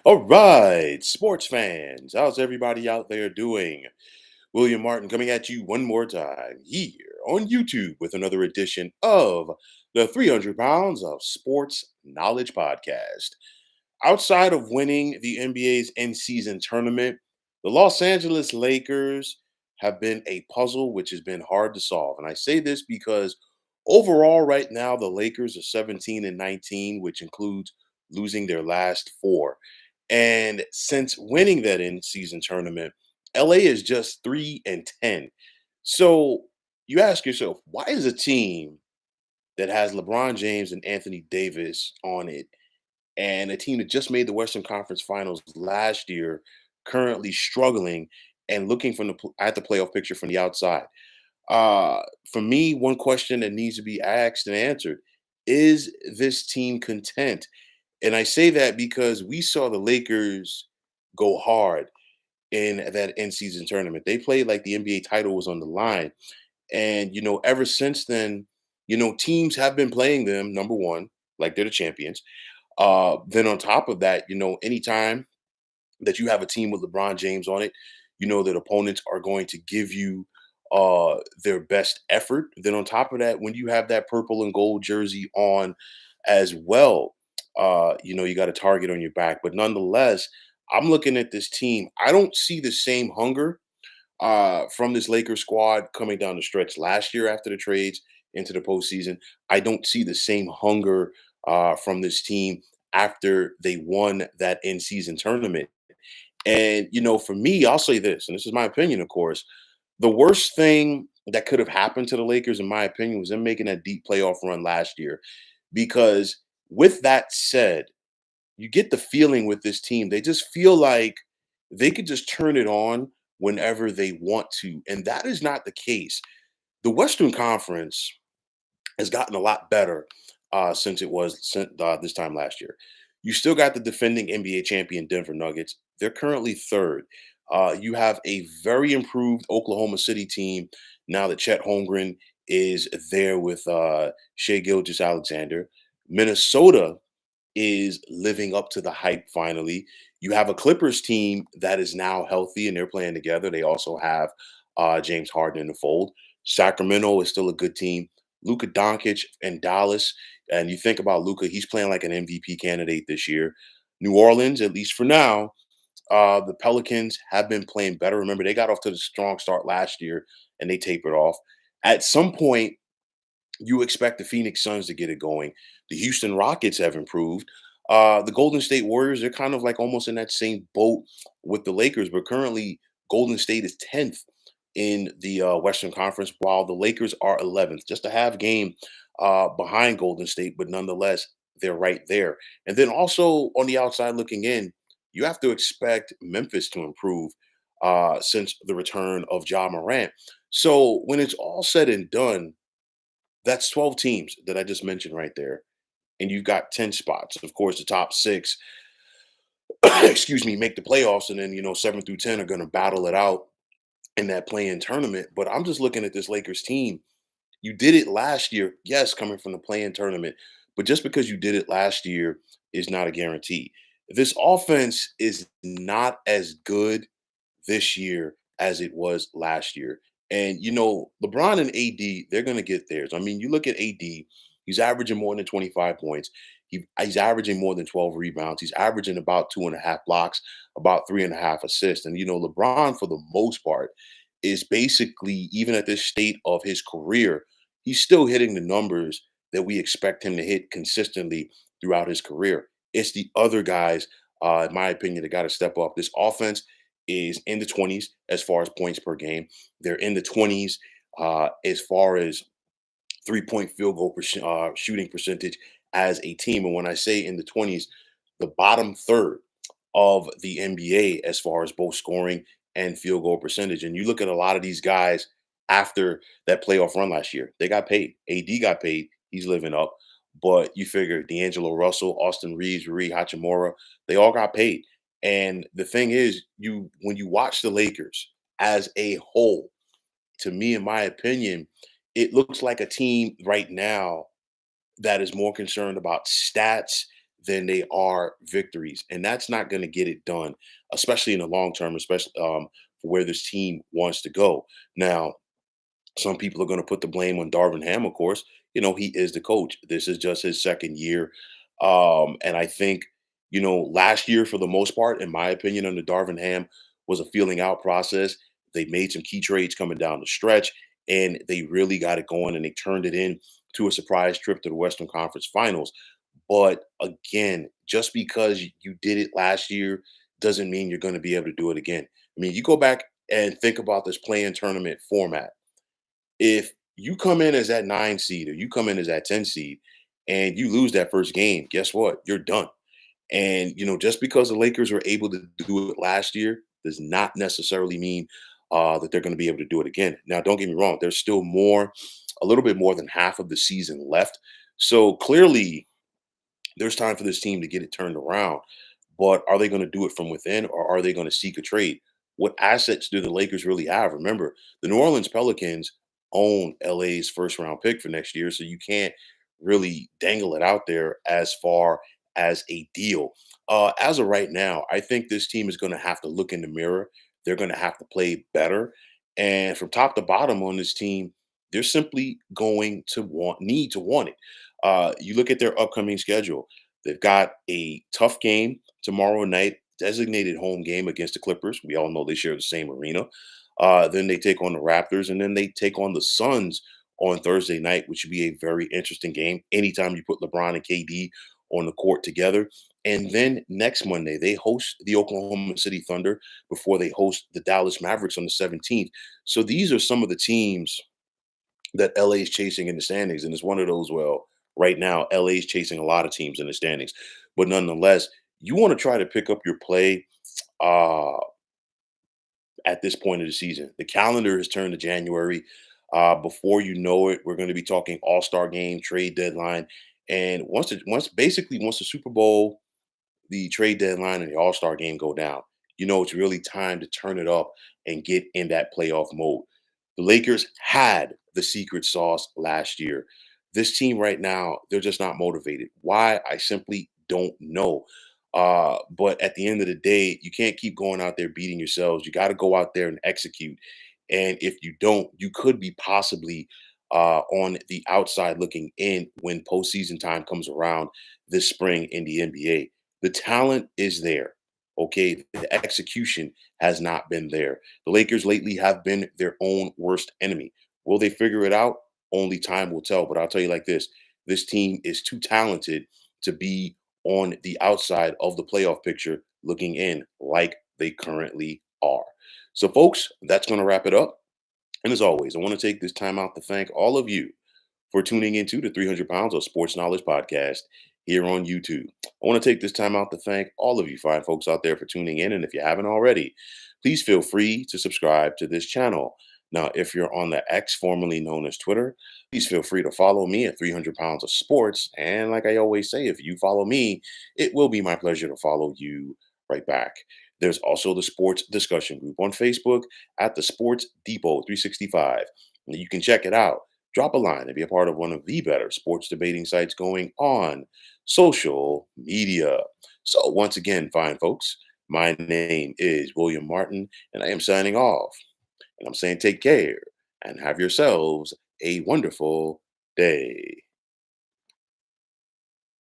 All right, sports fans, how's everybody out there doing? William Martin coming at you one more time here on YouTube with another edition of the 300 Pounds of Sports Knowledge Podcast. Outside of winning the NBA's in season tournament, the Los Angeles Lakers have been a puzzle which has been hard to solve. And I say this because overall, right now, the Lakers are 17 and 19, which includes losing their last four. And since winning that in season tournament, LA is just 3 and 10. So you ask yourself, why is a team that has LeBron James and Anthony Davis on it and a team that just made the Western Conference Finals last year, currently struggling and looking at the playoff picture from the outside. Uh, for me, one question that needs to be asked and answered: is this team content? And I say that because we saw the Lakers go hard in that in-season tournament. They played like the NBA title was on the line, and ever since then, teams have been playing them number one, like they're the champions. Then on top of that, anytime that you have a team with LeBron James on it, you know that opponents are going to give you their best effort. Then on top of that, when you have that purple and gold jersey on as well, you got a target on your back. But nonetheless, I'm looking at this team. I don't see the same hunger from this Lakers squad coming down the stretch last year after the trades into the postseason. I don't see the same hunger from this team after they won that in season tournament. And, for me, I'll say this, and this is my opinion, of course. The worst thing that could have happened to the Lakers, in my opinion, was them making that deep playoff run last year. Because with that said, you get the feeling with this team, they just feel like they could just turn it on whenever they want to. And that is not the case. The Western Conference has gotten a lot better since it was this time last year. You still got the defending NBA champion Denver Nuggets. They're currently third. You have a very improved Oklahoma City team now that Chet Holmgren is there with Shea Gilgis Alexander. Minnesota is living up to the hype finally. You have a Clippers team that is now healthy and they're playing together. They also have James Harden in the fold. Sacramento is still a good team. Luka Doncic and Dallas. And you think about Luka, he's playing like an MVP candidate this year. New Orleans, at least for now, the Pelicans have been playing better. Remember, they got off to the strong start last year and they tapered off. At some point, you expect the Phoenix Suns to get it going. The Houston Rockets have improved. The Golden State Warriors, they're kind of like almost in that same boat with the Lakers, but currently Golden State is 10th in the Western Conference, while the Lakers are 11th, just a half game behind Golden State, but nonetheless, they're right there. And then also on the outside looking in, you have to expect Memphis to improve since the return of Ja Morant. So when it's all said and done, that's 12 teams that I just mentioned right there. And you've got 10 spots. Of course, the top six, excuse me, make the playoffs. And then, 7 through 10 are going to battle it out in that play-in tournament. But I'm just looking at this Lakers team. You did it last year, yes, coming from the play-in tournament. But just because you did it last year is not a guarantee. This offense is not as good this year as it was last year. And LeBron and AD, they're going to get theirs. I mean, you look at AD, he's averaging more than 25 points. He's averaging more than 12 rebounds. He's averaging about 2.5 blocks, about 3.5 assists. And LeBron, for the most part, is basically, even at this state of his career, he's still hitting the numbers that we expect him to hit consistently throughout his career. It's the other guys, in my opinion, that got to step up. This offense is in the 20s as far as points per game. They're in the 20s as far as 3-point field goal shooting percentage as a team. And when I say in the 20s, the bottom third of the NBA as far as both scoring and field goal percentage. And you look at a lot of these guys after that playoff run last year, they got paid. AD got paid. He's living up. But you figure D'Angelo Russell, Austin Reeves, Rui Hachimura, they all got paid. And the thing is, when you watch the Lakers as a whole, to me, in my opinion, it looks like a team right now that is more concerned about stats than they are victories. And that's not going to get it done, especially in the long term, especially for where this team wants to go. Now, some people are going to put the blame on Darvin Ham, of course. He is the coach. This is just his second year. And I think, last year, for the most part, in my opinion, under Darvin Ham, was a feeling out process. They made some key trades coming down the stretch, and they really got it going, and they turned it in to a surprise trip to the Western Conference Finals. But again, just because you did it last year doesn't mean you're going to be able to do it again. I mean, you go back and think about this play-in tournament format. If you come in as that 9 seed or you come in as that 10 seed and you lose that first game, guess what? You're done. And just because the Lakers were able to do it last year does not necessarily mean that they're going to be able to do it again. Now, don't get me wrong, there's still a little bit more than half of the season left. So clearly, there's time for this team to get it turned around. But are they going to do it from within, or are they going to seek a trade? What assets do the Lakers really have? Remember, the New Orleans Pelicans own LA's first round pick for next year, so you can't really dangle it out there as far as a deal. As of right now, I think this team is going to have to look in the mirror. They're going to have to play better, and from top to bottom on this team, they're simply going to need to want it. You look at their upcoming schedule. They've got a tough game tomorrow night, designated home game against the Clippers. We all know they share the same arena. Then they take on the Raptors, and then they take on the Suns on Thursday night, which should be a very interesting game. Anytime you put LeBron and KD on the court together. And then next Monday, they host the Oklahoma City Thunder before they host the Dallas Mavericks on the 17th. So these are some of the teams that LA is chasing in the standings. And it's one of those, well, right now, LA is chasing a lot of teams in the standings. But nonetheless, you want to try to pick up your play uh, at this point of the season. The calendar has turned to January. Before you know it, we're going to be talking All-Star game, trade deadline. And once the Super Bowl, the trade deadline, and the All-Star game go down, it's really time to turn it up and get in that playoff mode. The Lakers had the secret sauce last year. This team right now, they're just not motivated. Why? I simply don't know. But at the end of the day, you can't keep going out there beating yourselves. You got to go out there and execute. And if you don't, you could be possibly on the outside looking in when postseason time comes around this spring in the NBA. The talent is there. Okay. The execution has not been there. The Lakers lately have been their own worst enemy. Will they figure it out? Only time will tell. But I'll tell you like this team is too talented to be on the outside of the playoff picture looking in like they currently are. So, folks, that's going to wrap it up. And as always, I want to take this time out to thank all of you for tuning into the 300 Pounds of Sports Knowledge podcast here on YouTube. I want to take this time out to thank all of you fine folks out there for tuning in. And if you haven't already, please feel free to subscribe to this channel. Now, if you're on the X, formerly known as Twitter, please feel free to follow me at 300 Pounds of Sports. And like I always say, if you follow me, it will be my pleasure to follow you right back. There's also the sports discussion group on Facebook at the Sports Depot 365. You can check it out. Drop a line and be a part of one of the better sports debating sites going on social media. So, once again, fine folks, my name is William Martin, and I am signing off. And I'm saying take care and have yourselves a wonderful day.